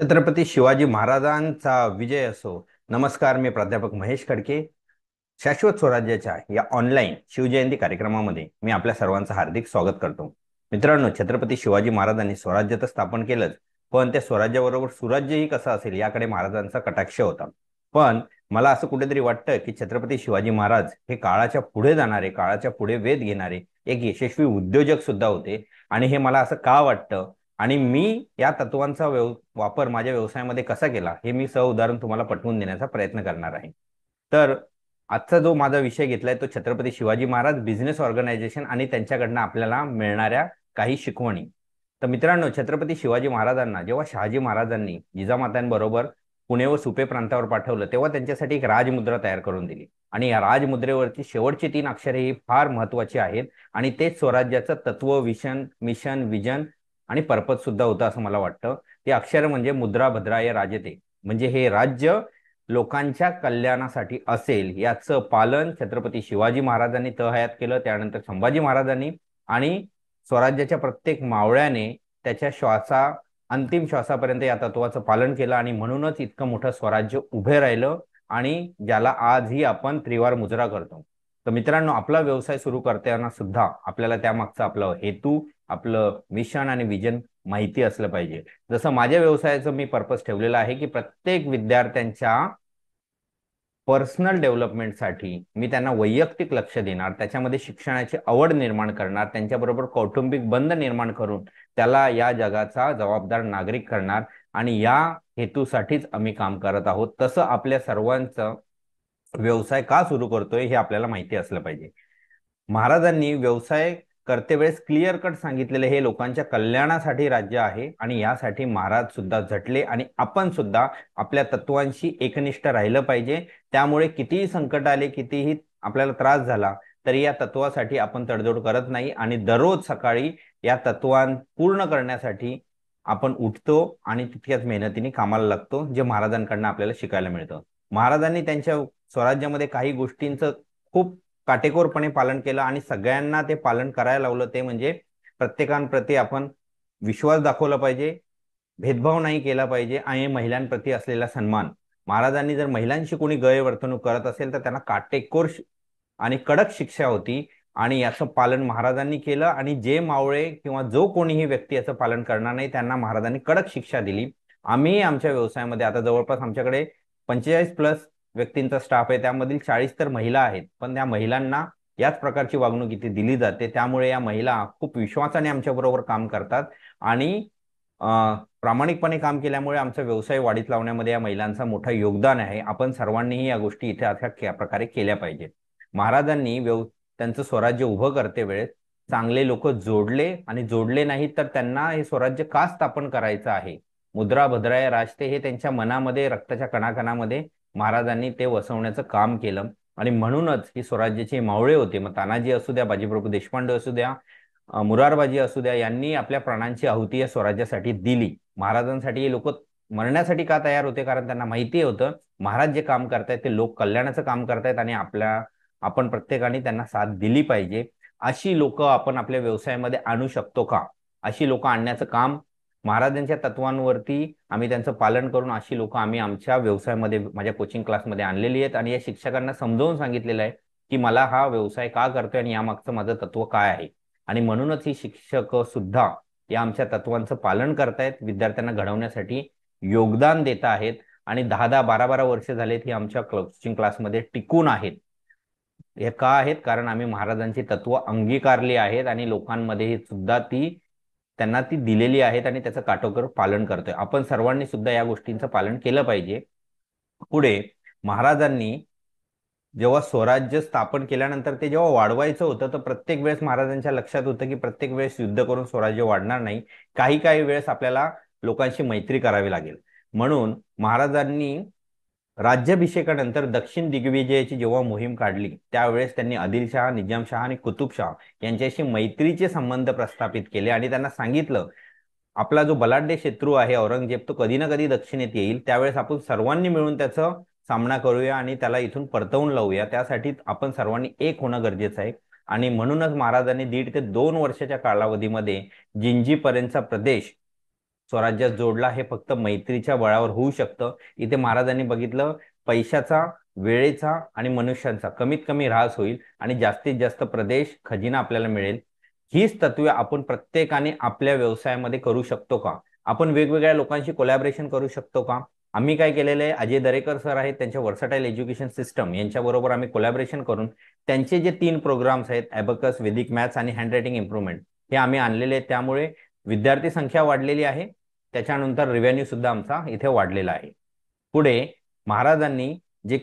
छत्रपती शिवाजी महाराजांचा विजय असो. नमस्कार, मी प्राध्यापक महेश खडके. शाश्वत स्वराज्याच्या या ऑनलाईन शिवजयंती कार्यक्रमामध्ये मी आपल्या सर्वांचं हार्दिक स्वागत करतो. मित्रांनो, छत्रपती शिवाजी महाराजांनी स्वराज्य तर स्थापन केलंच, पण त्या स्वराज्याबरोबर सुराज्यही कसं असेल याकडे महाराजांचा कटाक्ष होता. पण मला असं कुठेतरी वाटतं की छत्रपती शिवाजी महाराज हे काळाच्या पुढे जाणारे, काळाच्या पुढे वेध घेणारे एक यशस्वी उद्योजक सुद्धा होते. आणि हे मला असं का वाटतं आणि मी या तत्वांचा वापर माझ्या व्यवसायामध्ये कसा केला हे मी उदाहरण तुम्हाला पटवून देण्याचा प्रयत्न करणार आहे. तर आजचा जो माझा विषय घेतलाय तो छत्रपती शिवाजी महाराज बिझनेस ऑर्गनायझेशन आणि त्यांच्याकडनं आपल्याला मिळणाऱ्या काही शिकवणी. तर मित्रांनो, छत्रपती शिवाजी महाराजांना जेव्हा शहाजी महाराजांनी जिजामातांबरोबर पुणे व सुपे प्रांतावर पाठवलं तेव्हा त्यांच्यासाठी एक राजमुद्रा तयार करून दिली. आणि या राजमुद्रेवरची शेवटची 3 अक्षरे ही फार महत्वाची आहेत. आणि तेच स्वराज्याचं तत्व, मिशन, विजन आणि पर्पज सुद्धा होतं असं मला वाटतं. ते अक्षर म्हणजे मुद्रा भद्राय राजते, म्हणजे हे राज्य लोकांच्या कल्याणासाठी असेल याचं पालन छत्रपती शिवाजी महाराजांनी तहयात केलं. त्यानंतर संभाजी महाराजांनी आणि स्वराज्याच्या प्रत्येक मावळ्याने त्याच्या अंतिम श्वासापर्यंत या तत्वाचं पालन केलं आणि म्हणूनच इतकं मोठं स्वराज्य उभे राहिलं आणि ज्याला आजही आपण त्रिवार मुजरा करतो. तर मित्रांनो, आपला व्यवसाय सुरू करताना सुद्धा आपल्याला त्यामागचं आपलं हेतू, आपलं मिशन आणि विजन माहिती असलं पाहिजे. जसं माझ्या व्यवसायाचं मी पर्पज ठेवलेलं आहे की प्रत्येक विद्यार्थ्यांच्या पर्सनल डेव्हलपमेंटसाठी मी त्यांना वैयक्तिक लक्ष देणार, त्याच्यामध्ये शिक्षणाची आवड निर्माण करणार, त्यांच्याबरोबर कौटुंबिक बंध निर्माण करून त्याला या जगाचा जबाबदार नागरिक करणार. आणि या हेतूसाठीच आम्ही काम करत आहोत. तसं आपल्या सर्वांचं व्यवसाय का सुरू करतोय हे आपल्याला माहिती असलं पाहिजे. महाराजांनी व्यवसाय करते वेळेस क्लिअर कट सांगितलेले हे लोकांच्या कल्याणासाठी राज्य आहे आणि यासाठी महाराज सुद्धा झटले आणि आपण सुद्धा आपल्या तत्वांशी एकनिष्ठ राहिलं पाहिजे. त्यामुळे कितीही संकट आले, कितीही आपल्याला त्रास झाला तरी या तत्वासाठी आपण तडजोड करत नाही आणि दररोज सकाळी या तत्वां पूर्ण करण्यासाठी आपण उठतो आणि तितक्याच मेहनतीने कामाला लागतो, जे महाराजांकडनं आपल्याला शिकायला मिळतं. महाराजांनी त्यांच्या स्वराज्यामध्ये काही गोष्टींचं खूप काटेकोरपणे पालन केलं आणि सगळ्यांना ते पालन करायला लावलं. ते म्हणजे प्रत्येकांप्रती आपण विश्वास दाखवला पाहिजे, भेदभाव नाही केला पाहिजे आणि महिलांप्रती असलेला सन्मान. महाराजांनी जर महिलांशी कोणी गैरवर्तणूक करत असेल तर त्यांना काटेकोर आणि कडक शिक्षा होती. आणि याचं पालन महाराजांनी केलं आणि जे मावळे किंवा जो कोणीही व्यक्ती याचं पालन करणार नाही त्यांना महाराजांनी कडक शिक्षा दिली. आम्ही आमच्या व्यवसायामध्ये आता जवळपास आमच्याकडे 45+ व्यक्तींचा स्टाफ आहे, त्यामधील 40 तर महिला आहेत. पण त्या महिलांना याच प्रकारची वागणूक इथे दिली जाते, त्यामुळे या महिला खूप विश्वासाने आमच्या बरोबर काम करतात आणि प्रामाणिकपणे काम केल्यामुळे आमचा व्यवसाय वाढीत लावण्यामध्ये या महिलांचा मोठा योगदान आहे. आपण सर्वांनीही या गोष्टी इथे अशा प्रकारे केल्या पाहिजेत. महाराजांनी त्यांचं स्वराज्य उभं करते वेळेस चांगले लोक जोडले आणि जोडले नाहीत तर त्यांना हे स्वराज्य का स्थापन करायचं आहे, मुद्रा भद्राय राजते, हे त्यांच्या मनामध्ये, रक्ताच्या कणाकणामध्ये महाराजांनी ते वसवण्याचं काम केलं. आणि म्हणूनच ही स्वराज्याचे मावळे होते, मग तानाजी असू द्या, बाजीप्रभू देशपांडे असू द्या, मुरारबाजी असू द्या, यांनी आपल्या प्राणांची आहुती या स्वराज्यासाठी दिली. महाराजांसाठी हे लोक मरण्यासाठी का तयार होते? कारण त्यांना माहिती होतं महाराज जे काम करतायत ते लोक कल्याणाचं काम करतायत आणि आपण प्रत्येकाने त्यांना साथ दिली पाहिजे. अशी लोक आपण आपल्या व्यवसायामध्ये आणू शकतो का? अशी लोक आणण्याचं काम महाराजांच्या तत्वांवरती आम्ही त्यांचं पालन करून अशी लोक आम्ही आमच्या व्यवसायामध्ये, माझ्या कोचिंग क्लासमध्ये आणलेली आहेत आणि या शिक्षकांना समजावून सांगितलेलं आहे की मला हा व्यवसाय का करतोय आणि यामागचं माझं तत्व काय आहे. आणि म्हणूनच ही शिक्षक सुद्धा या आमच्या तत्वांचं पालन करतायत, विद्यार्थ्यांना घडवण्यासाठी योगदान देत आहेत आणि 10-10, 12-12 वर्ष झालेत ही आमच्या कोचिंग क्लासमध्ये टिकून आहेत. हे का आहेत? कारण आम्ही महाराजांची तत्व अंगीकारली आहेत आणि लोकांमध्ये सुद्धा त्यांना ती दिलेली आहेत आणि त्याचं काटेकोर पालन करतोय. आपण सर्वांनी सुद्धा या गोष्टींचं पालन केलं पाहिजे. पुढे महाराजांनी जेव्हा स्वराज्य स्थापन केल्यानंतर ते जेव्हा वाढवायचं होतं तर प्रत्येक वेळेस महाराजांच्या लक्षात होतं की प्रत्येक वेळेस युद्ध करून स्वराज्य वाढणार नाही, काही काही वेळेस आपल्याला लोकांशी मैत्री करावी लागेल. म्हणून महाराजांनी राज्याभिषेकानंतर दक्षिण दिग्विजयाची जेव्हा मोहीम काढली त्यावेळेस त्यांनी आदिलशहा, निजामशहा आणि कुतुबशहा यांच्याशी मैत्रीचे संबंध प्रस्थापित केले आणि त्यांना सांगितलं आपला जो बलाढ्य शत्रू आहे औरंगजेब तो कधी ना कधी दक्षिणेत येईल, त्यावेळेस आपण सर्वांनी मिळून त्याचा सामना करूया आणि त्याला इथून परतवून लावूया. त्यासाठी आपण सर्वांनी एक होणं गरजेचं आहे. आणि म्हणूनच महाराजांनी 1.5 ते 2 वर्षाच्या कालावधीमध्ये जिंजीपर्यंतचा प्रदेश स्वराज्यात जोडला हे फक्त मैत्रीच्या बळावर होऊ शकतं. इथे महाराजांनी बघितलं, पैशाचा, वेळेचा आणि मनुष्यांचा कमीत कमी ऱ्हास होईल आणि जास्तीत जास्त प्रदेश खजिना आपल्याला मिळेल. हीच तत्वे आपण प्रत्येकाने आपल्या व्यवसायामध्ये करू शकतो का? आपण वेगवेगळ्या लोकांशी कोलॅबरेशन करू शकतो का? आम्ही काय केलेलं आहे, अजय दरेकर सर आहेत, त्यांच्या वर्सटाईल एज्युकेशन सिस्टम यांच्याबरोबर आम्ही कोलॅबरेशन करून त्यांचे जे 3 प्रोग्राम्स आहेत, ॲबॅकस, वेदिक मॅथ्स आणि हँडरायटिंग इम्प्रुव्हमेंट, हे आम्ही आणलेले आहेत. त्यामुळे विद्यार्थी संख्या वाढलेली आहे, त्याच्यानंतर रेव्हेन्यू सुद्धा आमचा इथे वाढलेला आहे. पुढे महाराजांनी जे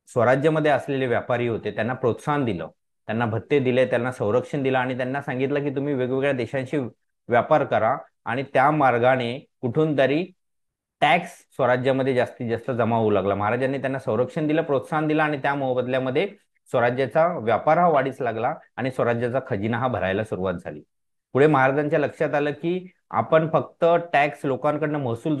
स्वराज्यामध्ये असलेले व्यापारी होते त्यांना प्रोत्साहन दिलं, त्यांना भत्ते दिले, त्यांना संरक्षण दिलं आणि त्यांना सांगितलं की तुम्ही वेगवेगळ्या देशांशी व्यापार करा आणि त्या मार्गाने कुठून तरी टॅक्स स्वराज्यामध्ये जास्तीत जास्त जमा होऊ लागला. महाराजांनी त्यांना संरक्षण दिलं, प्रोत्साहन दिलं आणि त्या मोबदल्यामध्ये स्वराज्याचा व्यापार हा वाढीस लागला आणि स्वराज्याचा खजिना हा भरायला सुरुवात झाली. पुढे महाराजांच्या लक्षात आलं की आपण फक्त टॅक्स लोकांकडनं महसूल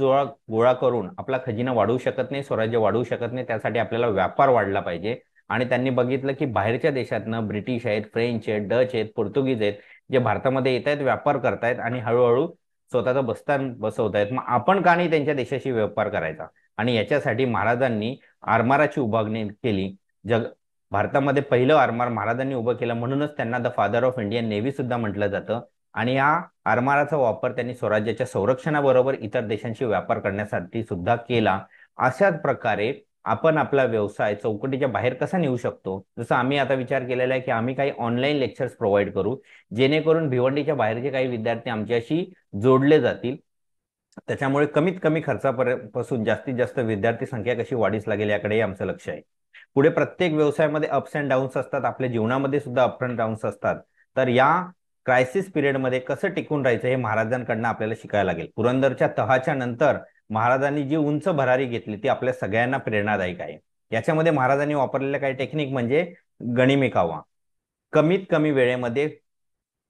गोळा करून आपला खजिना वाढवू शकत नाही, स्वराज्य वाढवू शकत नाही. त्यासाठी आपल्याला व्यापार वाढला पाहिजे. आणि त्यांनी बघितलं की बाहेरच्या देशातनं ब्रिटिश आहेत, फ्रेंच आहेत, डच आहेत, पोर्तुगीज आहेत, जे भारतामध्ये येत आहेत, व्यापार करतायत आणि हळूहळू स्वतःचं बस्तान बसवतायत. मग आपण का नाही त्यांच्या देशाशी व्यापार करायचा? आणि याच्यासाठी महाराजांनी आरमाराची उभारणी केली. भारतामध्ये पहिलं आरमार महाराजांनी उभं केलं, म्हणूनच त्यांना the father of Indian navy सुद्धा म्हटलं जातं. आणि या आरमाराचा वापर त्यांनी स्वराज्याच्या संरक्षणाबरोबर इतर देशांशी व्यापार करण्यासाठी सुद्धा केला. अशाच प्रकारे आपण आपला व्यवसाय चौकटीच्या बाहेर कसा नेऊ शकतो? जसं आम्ही आता विचार केलेला आहे की आम्ही काही ऑनलाईन लेक्चर्स प्रोव्हाइड करू, जेणेकरून भिवंडीच्या बाहेरचे काही विद्यार्थी आमच्याशी जोडले जातील. त्याच्यामुळे कमीत कमी खर्चापासून जास्तीत जास्त विद्यार्थी संख्या कशी वाढीस लागेल याकडेही आमचं लक्ष आहे. पुढे प्रत्येक व्यवसायामध्ये अप्स अँड डाऊन्स असतात, आपल्या जीवनामध्ये सुद्धा अप अँड डाऊन्स असतात. तर या क्रायसिस पिरियडमध्ये कसं टिकून राहायचं हे महाराजांकडनं आपल्याला शिकायला लागेल. पुरंदरच्या तहाच्या नंतर महाराजांनी जी उंच भरारी घेतली ती आपल्या सगळ्यांना प्रेरणादायक आहे. याच्यामध्ये महाराजांनी वापरलेल्या काही टेक्निक म्हणजे गनिमी कावा, कमीत कमी वेळेमध्ये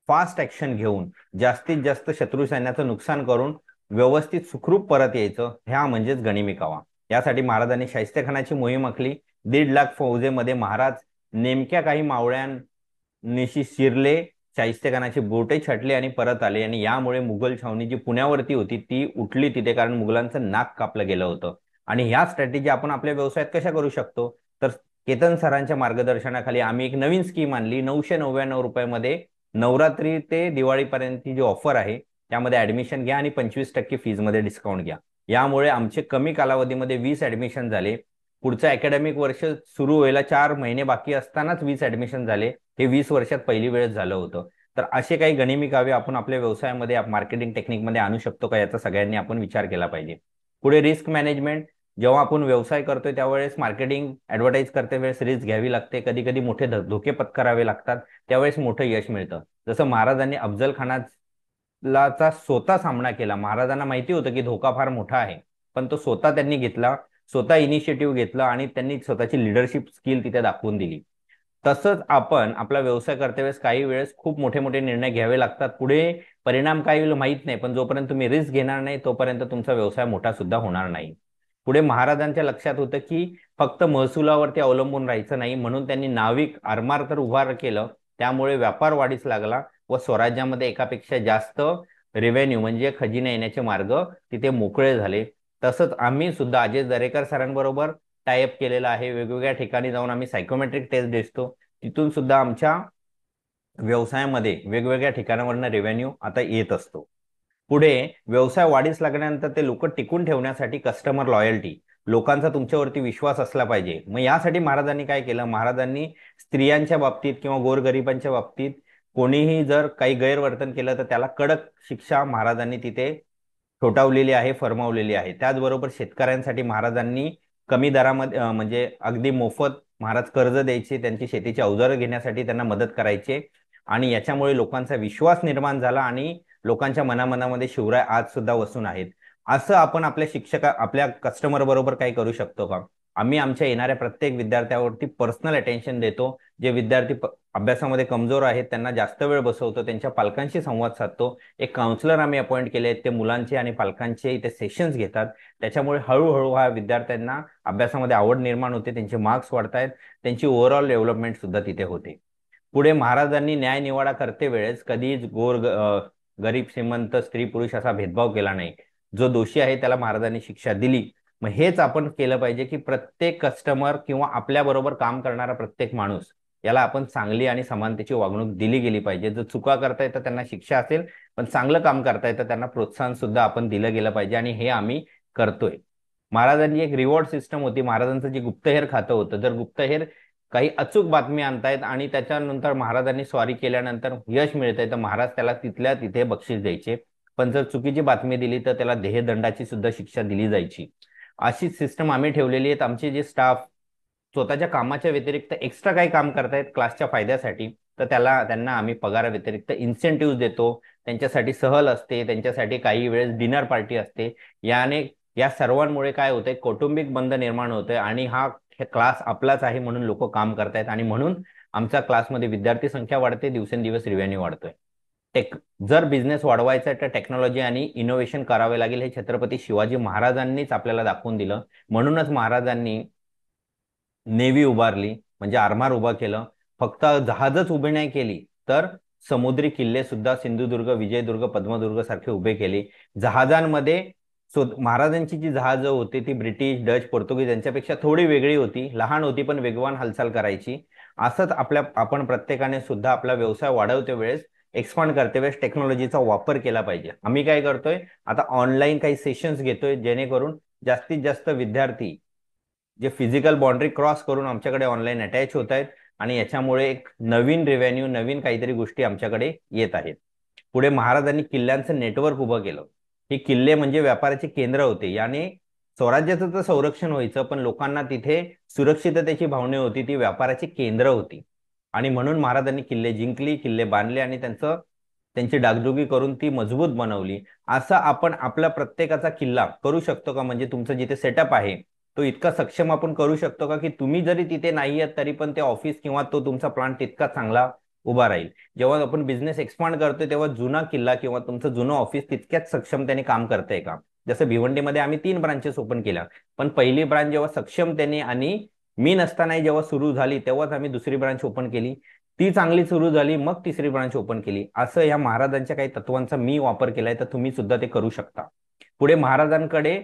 फास्ट ऍक्शन घेऊन जास्तीत जास्त शत्रू सैन्याचं नुकसान करून व्यवस्थित सुखरूप परत यायचं, ह्या म्हणजेच गनिमी कावा. यासाठी महाराजांनी शाहिस्तेखानाची मोहीम आखली. 1.5 लाख फौजेमध्ये महाराज नेमक्या काही मावळ्यांनिशी शिरले, शाहिस्तेखानाची बोटे छाटली आणि परत आले. आणि यामुळे मुघल छावणी जी पुण्यावरती होती ती उठली तिथे, कारण मुघलांचं नाक कापलं गेलं होतं. आणि ह्या स्ट्रॅटेजी आपण आपल्या व्यवसायात कशा करू शकतो? तर केतन सरांच्या मार्गदर्शनाखाली आम्ही एक नवीन स्कीम आणली. 999 रुपयामध्ये नवरात्री ते दिवाळीपर्यंतची जी ऑफर आहे त्यामध्ये ऍडमिशन घ्या आणि 25% फीजमध्ये डिस्काउंट घ्या. यामुळे आमचे कमी कालावधीमध्ये 20 ऍडमिशन झाले. पुढचं अकॅडमिक वर्ष सुरू व्हायला 4 महिने बाकी असतानाच 20 ऍडमिशन झाले. हे 20 वर्षात पहिली वेळच झालं होतं. तर असे काही गनिमी काव्य आपण आपल्या व्यवसायामध्ये मार्केटिंग टेक्निकमध्ये आणू शकतो का, याचा सगळ्यांनी आपण विचार केला पाहिजे. पुढे रिस्क मॅनेजमेंट. जेव्हा आपण व्यवसाय करतोय त्यावेळेस मार्केटिंग ऍडव्हर्टाईज करते वेळेस रिस्क घ्यावी लागते, कधी कधी मोठे धोके पत्करावे लागतात, त्यावेळेस मोठं यश मिळतं. जसं महाराजांनी अफजल खानाचा स्वतः सामना केला. महाराजांना माहिती होतं की धोका फार मोठा आहे, पण तो स्वतः त्यांनी घेतला, स्वतः इनिशिएटिव्ह घेतला आणि त्यांनी स्वतःची लिडरशिप स्किल तिथे दाखवून दिली. तसंच आपण आपला व्यवसाय करते वेळेस काही वेळेस खूप मोठे मोठे निर्णय घ्यावे लागतात. पुढे परिणाम काय होईल माहित नाही, पण जोपर्यंत तुम्ही रिस्क घेणार नाही तोपर्यंत तुमचा व्यवसाय मोठा सुद्धा होणार नाही. पुढे महाराजांच्या लक्षात होतं की फक्त महसुलावरती अवलंबून राहायचं नाही, म्हणून त्यांनी नाविक आरमार तर उभार केलं. त्यामुळे व्यापार वाढीस लागला व स्वराज्यामध्ये एकापेक्षा जास्त रेव्हेन्यू म्हणजे खजिना येण्याचे मार्ग तिथे मोकळे झाले. तसंच आम्ही सुद्धा अजय दरेकर सरांबरोबर टायअप केलेला आहे. वेगवेगळ्या ठिकाणी जाऊन आम्ही सायकोमेट्रिक टेस्ट देतो. तिथून सुद्धा आमच्या व्यवसायामध्ये वेगवेगळ्या ठिकाणावरनं रेव्हेन्यू आता येत असतो. पुढे व्यवसाय वाढीस लागल्यानंतर ते लोक टिकून ठेवण्यासाठी कस्टमर लॉयल्टी, लोकांचा तुमच्यावरती विश्वास असला पाहिजे. मग यासाठी महाराजांनी काय केलं? महाराजांनी स्त्रियांच्या बाबतीत किंवा गोरगरिबांच्या बाबतीत कोणीही जर काही गैरवर्तन केलं तर त्याला कडक शिक्षा महाराजांनी तिथे ठोठावलेली आहे, फरमावलेली आहे. त्याचबरोबर शेतकऱ्यांसाठी महाराजांनी कमी दरामध्ये म्हणजे अगदी मोफत महाराज कर्ज द्यायचे, त्यांची शेतीची अवजारं घेण्यासाठी त्यांना मदत करायचे. आणि याच्यामुळे लोकांचा विश्वास निर्माण झाला आणि लोकांच्या मनामध्ये शिवराय आज सुद्धा वसून आहेत. असं आपण आपल्या कस्टमर बरोबर काही करू शकतो का? आम्ही आमच्या येणाऱ्या प्रत्येक विद्यार्थ्यावरती पर्सनल अटेन्शन देतो. जे विद्यार्थी अभ्यासामध्ये कमजोर आहेत त्यांना जास्त वेळ बसवतो, त्यांच्या पालकांशी संवाद साधतो. एक काउन्सिलर आम्ही अपॉइंट केले आहेत, ते मुलांचे आणि पालकांचे इथे सेशन्स घेतात. त्याच्यामुळे हळूहळू हा विद्यार्थ्यांना अभ्यासामध्ये आवड निर्माण होते, त्यांचे मार्क्स वाढतायत, त्यांची ओव्हरऑल डेव्हलपमेंट सुद्धा तिथे होते. पुढे महाराजांनी न्याय निवाडा करते वेळेस कधी गरीब श्रीमंत स्त्री पुरुष असा भेदभाव केला नाही. जो दोषी आहे त्याला महाराजांनी शिक्षा दिली. मग हेच आपण केलं पाहिजे की प्रत्येक कस्टमर किंवा आपल्या बरोबर काम करणारा प्रत्येक माणूस याला आपण चांगली आणि समानतेची वागणूक दिली गेली पाहिजे. जर चुका करताय तर त्यांना शिक्षा असेल, पण चांगलं काम करताय तर त्यांना प्रोत्साहन सुद्धा आपण दिलं गेलं पाहिजे, आणि हे आम्ही करतोय. महाराजांची एक रिवॉर्ड सिस्टम होती. महाराजांचं जे गुप्तहेर खातं होतं, जर गुप्तहेर काही अचूक बातमी आणतायत आणि त्याच्यानंतर महाराजांनी स्वारी केल्यानंतर यश मिळतंय तर महाराज त्याला तिथल्या तिथे बक्षीस द्यायचे. पण जर चुकीची बातमी दिली तर त्याला देहदंडाची सुद्धा शिक्षा दिली जायची. अशी सिस्टम आम्ही ठेवलेली आहेत. आमचे जे स्टाफ स्वतःच्या कामाच्या व्यतिरिक्त एक्स्ट्रा काही काम करतायत क्लासच्या फायद्यासाठी, तर त्यांना आम्ही पगारा व्यतिरिक्त इन्सेंटिव्ह देतो. त्यांच्यासाठी सहल असते, त्यांच्यासाठी काही वेळेस डिनर पार्टी असते. या सर्वांमुळे काय होतंय, कौटुंबिक बंध निर्माण होतोय आणि हा क्लास आपलाच आहे म्हणून लोक काम करतायत, आणि म्हणून आमच्या क्लासमध्ये विद्यार्थी संख्या वाढते, दिवसेंदिवस रिव्हेन्यू वाढतोय. टेक जर बिझनेस वाढवायचा आहे तर टेक्नॉलॉजी आणि इनोव्हेशन करावे लागेल, हे छत्रपती शिवाजी महाराजांनीच आपल्याला दाखवून दिलं. म्हणूनच महाराजांनी नेव्ही उभारली, म्हणजे आरमार उभा केलं. फक्त जहाजच उभी नाही केली तर समुद्री किल्ले सुद्धा सिंधुदुर्ग, विजयदुर्ग, पद्मदुर्ग सारखे उभे केले. जहाजांमध्ये महाराजांची जी जहाजं होती ती ब्रिटिश, डच, पोर्तुगीज यांच्यापेक्षा थोडी वेगळी होती, लहान होती पण वेगवान हालचाल करायची. असंच आपण प्रत्येकाने सुद्धा आपला व्यवसाय वाढवते वेळेस, एक्सपांड करते वेळेस टेक्नॉलॉजीचा वापर केला पाहिजे. आम्ही काय करतोय, आता ऑनलाईन काही सेशन्स घेतोय जेणेकरून जास्तीत जास्त विद्यार्थी जे फिजिकल बाउंड्री क्रॉस करून आमच्याकडे ऑनलाईन अटॅच होत आहेत, आणि याच्यामुळे एक नवीन रेव्हेन्यू, नवीन काहीतरी गोष्टी आमच्याकडे येत आहेत. पुढे महाराजांनी किल्ल्यांचं नेटवर्क उभं केलं. हे किल्ले म्हणजे व्यापाराचे केंद्र होते. याने स्वराज्याचं तर संरक्षण व्हायचं, पण लोकांना तिथे सुरक्षिततेची भावना होती, ती व्यापाराची केंद्र होती. आणि म्हणून महाराजांनी किल्ले जिंकली, किल्ले बांधले आणि त्यांची डागडुगी करून ती मजबूत बनवली. असं आपण आपला प्रत्येकाचा किल्ला करू शकतो का? म्हणजे तुमचं जिथे सेटअप आहे तो इतका सक्षम आपण करू शकतो का की तुम्ही जरी तिथे नाही आहेत तरी पण ते ऑफिस किंवा तो तुमचा प्लांट तितका चांगला उभा राहील? जेव्हा आपण बिझनेस एक्सपांड करतोय तेव्हा जुना किल्ला किंवा तुमचं जुनं ऑफिस तितक्याच सक्षमतेने काम करतंय का? जसं भिवंडीमध्ये आम्ही 3 ब्रांचेस ओपन केल्या, पण पहिली ब्रांच जेव्हा सक्षमतेने आणि मी नसतानाही जेव्हा सुरू झाली तेव्हाच आम्ही दुसरी ब्रांच ओपन केली, ती चांगली सुरू झाली, मग तिसरी ब्रांच ओपन केली. असं या महाराजांच्या काही तत्वांचा मी वापर केलाय, तर तुम्ही सुद्धा ते करू शकता. पुढे महाराजांकडे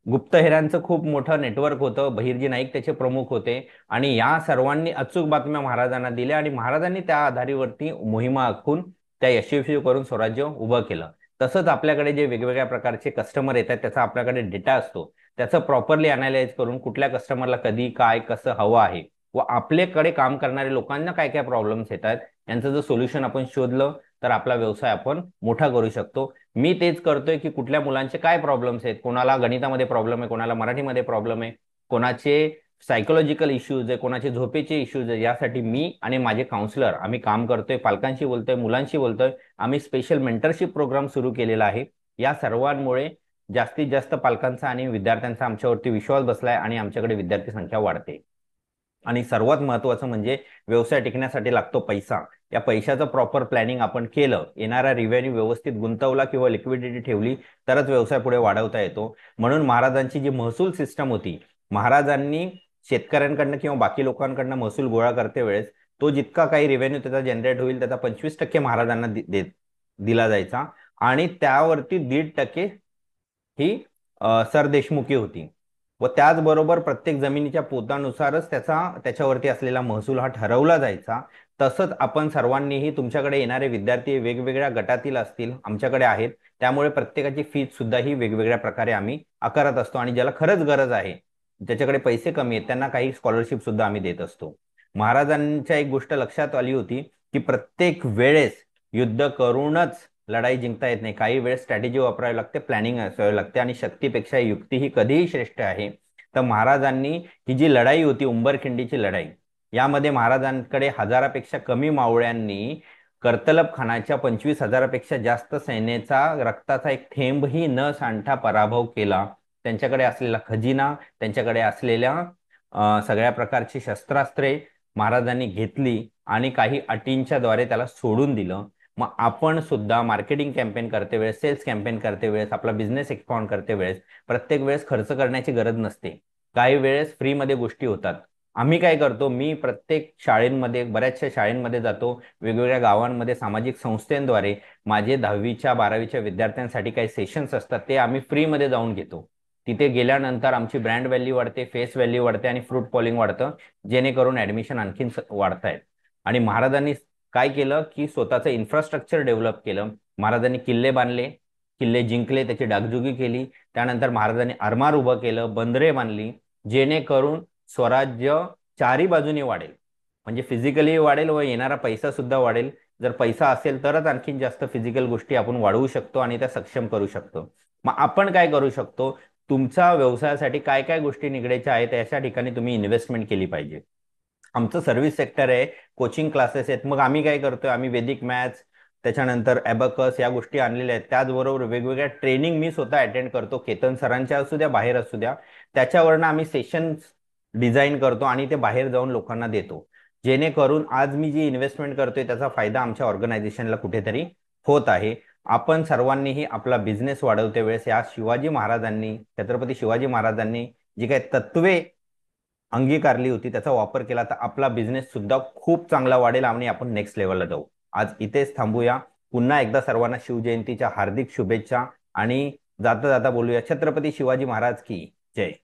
गुप्तहेरांचं खूप मोठं नेटवर्क होतं. बहिर्जी नाईक त्याचे प्रमुख होते, आणि या सर्वांनी अचूक बातम्या महाराजांना दिल्या आणि महाराजांनी त्या आधारावरती मोहिमा आखून त्या यशस्वी करून स्वराज्य उभं केलं. तसंच आपल्याकडे जे वेगवेगळ्या प्रकारचे कस्टमर येतात त्याचा आपल्याकडे डेटा असतो, त्याचं प्रॉपरली अनालाइज करून कुठल्या कस्टमरला कधी काय कसं हवं आहे व आपल्याकडे काम करणारे लोकांना काय काय प्रॉब्लेम्स येतात यांचं जर सोल्युशन आपण शोधलं तर आपला व्यवसाय आपण मोठा करू शकतो. मी तेच करतोय की कुठल्या मुलांचे काय प्रॉब्लेम्स आहेत, कोणाला गणितामध्ये प्रॉब्लेम आहे, कोणाला मराठीमध्ये प्रॉब्लेम आहे, कोणाचे सायकोलॉजिकल इश्यूज आहे, कोणाचे झोपेचे इश्यूज आहे, यासाठी मी आणि माझे काउन्सिलर आम्ही काम करतोय. पालकांशी बोलतोय, मुलांशी बोलतोय. आम्ही स्पेशल मेंटरशिप प्रोग्राम सुरू केलेला आहे. या सर्वांमुळे जास्तीत जास्त पालकांचा आणि विद्यार्थ्यांचा आमच्यावरती विश्वास बसलाय आणि आमच्याकडे विद्यार्थी संख्या वाढते. आणि सर्वात महत्वाचं म्हणजे व्यवसाय टिकण्यासाठी लागतो पैसा. या पैशाचं प्रॉपर प्लॅनिंग आपण केलं, येणारा रिव्हेन्यू व्यवस्थित गुंतवला किंवा लिक्विडिटी ठेवली तरच व्यवसाय पुढे वाढवता येतो. म्हणून महाराजांची जी महसूल सिस्टम होती, महाराजांनी शेतकऱ्यांकडनं किंवा बाकी लोकांकडनं महसूल गोळा करते वेळेस तो जितका काही रिव्हेन्यू त्याचा जनरेट होईल त्याचा 25% महाराजांना दिला जायचा, आणि त्यावरती 1.5% ही सरदेशमुखी होती. व त्याचबरोबर प्रत्येक जमिनीच्या पोतानुसारच त्याच्यावरती असलेला महसूल हा ठरवला जायचा. तसंच आपण सर्वांनीही, तुमच्याकडे येणारे विद्यार्थी वेगवेगळ्या गटातील असतील, आमच्याकडे आहेत, त्यामुळे प्रत्येकाची फीस सुद्धा ही वेगवेगळ्या प्रकारे आम्ही आकारत असतो, आणि ज्याला खरंच गरज आहे, ज्याच्याकडे पैसे कमी आहेत, त्यांना काही स्कॉलरशिप सुद्धा आम्ही देत असतो. महाराजांच्या एक गोष्ट लक्षात आली होती की प्रत्येक वेळेस युद्ध करूनच लढाई जिंकता येत नाही. काही वेळेस स्ट्रॅटेजी वापरावी लागते, प्लॅनिंग असावी लागते, आणि शक्तीपेक्षा युक्ती ही कधीही श्रेष्ठ आहे. तर महाराजांनी ही जी लढाई होती, उंबरखिंडीची लढाई, यामध्ये महाराजांकडे 1000पेक्षा कमी मावळ्यांनी कर्तलब खानाच्या 25,000पेक्षा जास्त सैन्याचा रक्ताचा एक थेंबही न सांडता पराभव केला. त्यांच्याकडे असलेला खजिना, त्यांच्याकडे असलेल्या सगळ्या प्रकारची शस्त्रास्त्रे महाराजांनी घेतली आणि काही अटींच्या द्वारे त्याला सोडून दिलं. मग आपण सुद्धा मार्केटिंग कॅम्पेन करते वेळेस, सेल्स कॅम्पेन करते वेळेस, आपला बिझनेस एक्सपांड करते वेळेस प्रत्येक वेळेस खर्च करण्याची गरज नसते. काही वेळेस फ्रीमध्ये गोष्टी होतात. आम्ही काय करतो, मी प्रत्येक शाळेंमध्ये, बऱ्याचशा शाळेंमध्ये जातो, वेगवेगळ्या गावांमध्ये सामाजिक संस्थेद्वारे माझे 10वीच्या 12वीच्या विद्यार्थ्यांसाठी काही सेशन्स असतात, ते आम्ही फ्रीमध्ये जाऊन घेतो. तिथे गेल्यानंतर आमची ब्रँड व्हॅल्यू वाढते, फेस व्हॅल्यू वाढते आणि फ्रूट पॉलिंग वाढतं, जेणेकरून ऍडमिशन आणखीन वाढतायत. आणि महाराजांनी काय केलं की स्वतःचं इन्फ्रास्ट्रक्चर डेव्हलप केलं. महाराजांनी किल्ले बांधले, किल्ले जिंकले, त्याची डागडुगी केली. त्यानंतर महाराजांनी आरमार उभं केलं, बंदरे बांधली, जेणेकरून स्वराज्य चारी बाजूने वाढेल. म्हणजे फिजिकली वाढेल व येणारा पैसा सुद्धा वाढेल. जर पैसा असेल तरच आणखीन जास्त फिजिकल गोष्टी आपण वाढवू शकतो आणि त्या सक्षम करू शकतो. मग आपण काय करू शकतो, तुमच्या व्यवसायासाठी काय काय गोष्टी निगडायच्या आहेत अशा ठिकाणी तुम्ही इन्व्हेस्टमेंट केली पाहिजे. आमचं सर्व्हिस सेक्टर आहे, कोचिंग क्लासेस आहेत. मग आम्ही काय करतोय, आम्ही वेदिक मॅथ्स, त्याच्यानंतर ॲबॅकस या गोष्टी आणलेल्या आहेत. त्याचबरोबर वेगवेगळ्या ट्रेनिंग मी स्वतः अटेंड करतो, केतन सरांच्या असू द्या, बाहेर असू द्या. त्याच्यावरनं आम्ही सेशन्स डिझाईन करतो आणि ते बाहेर जाऊन लोकांना देतो, जेणेकरून आज मी जी इन्व्हेस्टमेंट करतोय त्याचा फायदा आमच्या ऑर्गनायझेशनला कुठेतरी होत आहे. आपण सर्वांनीही आपला बिझनेस वाढवते वेळेस या शिवाजी महाराजांनी, छत्रपती शिवाजी महाराजांनी जी काही तत्वे अंगीकारली होती त्याचा वापर केला तर आपला बिझनेस सुद्धा खूप चांगला वाढेल आणि आपण नेक्स्ट लेवलला जाऊ. आज इथेच थांबूया. पुन्हा एकदा सर्वांना शिवजयंतीच्या हार्दिक शुभेच्छा आणि जाता जाता बोलूया, छत्रपती शिवाजी महाराज की जय.